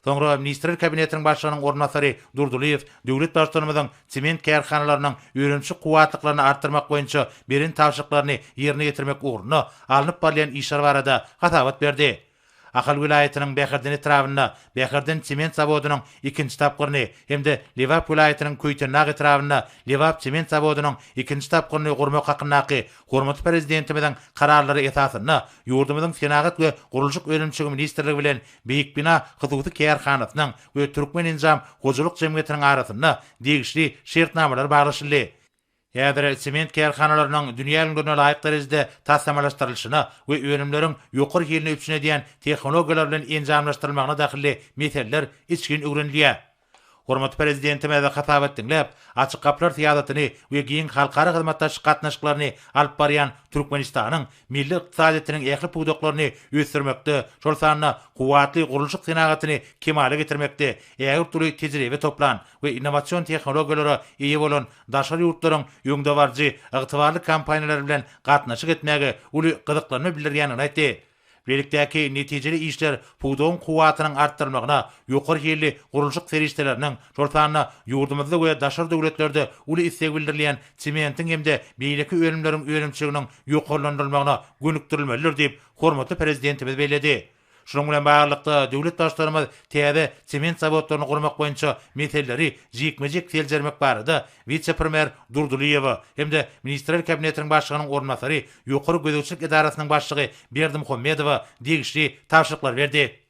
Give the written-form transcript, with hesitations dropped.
Soňra Ministrler Kabinetiniň başlygynyň ornatary Durduliýew döwlet başçylygymyzyň sement kärhanalarynyň öýrençi kuwatlyklaryny artdyrmak boýunça beren tawşyklaryny ýerine getirmek ugruna alınıp barýan işler barada hatabat berdi. Akal vilayetinin Beherdin etrafında Beherdin sement zavodunyň ikinci tapgyryny hemde Lewap vilayetiniň Köýtenag etrafında Lewap sement zavodunyň ikinci tapgyryny gurmak hakyndaky hormatly prezidentimiziň kararlary esasyna ýurdumyzyň Senagat we Gurulşyk Öýrençigi ministrligi bilen beýik bina hyzygy kärhanasynyň we Turkmenistan gojulyk jemgyýetiniň arasynda degişli şertnamalar baglaşyldy. Ýa-da sement kärhanalarynyň dünýäniň laýyk derejede tassamalaşdyrylyşyna we öýrenimleriň ýokary ýerine üçine diýen tehnologiýalar bilen enjamlaşdyrylmagyna dahilli meseller içgin öwrenilýär. Hormatly prezidentime de hatabat dinläp, açyk kaplar tiýadatyny we giň halkara hyzmatdaşlyk gatnaşyklaryny alyp barýan Turkmenistanyň milli ykdysadynyň ähli puwdaklaryny ösdürmekde, şol sanyna kuwatly gurulşyk senagatyny kemale getirmekde, ägir türlü tejribe toplan we innowasion tehnologiýalara eýe bolan daşary ýurtlaryň ýöňde barjy ygtybarly kampaniýalary bilen gatnaşyk etmäge uly gyzyklanma bildirýänini aýtdy. Birlikdäki netijeli işler puwdagyň kuwatynyň artdyrmagyna, ýokary ýerli gurulşyk serişdeleriniň, şol sanyna ýurdumyzda we daşary döwletlerde uly istek bildirilýän sementiň hemde beýleki öýrenimleriň öýrençiginiň ýokarlandyrylmagyna gönükdirilmelidir diýip hormatly prezidentimiz beýledi. Şunun bilen baglanykda döwlet başlarymyz täze sement zawodlaryny gurmak boýunça meselleri jikmejik seljermek barada vice-premier Durduliýew hemde Ministrler Kabinetiniň başlygynyň ornatary ýokary gözegçilik idarasynyň başlygy Berdimuhammedow degişli tawşyklar berdi.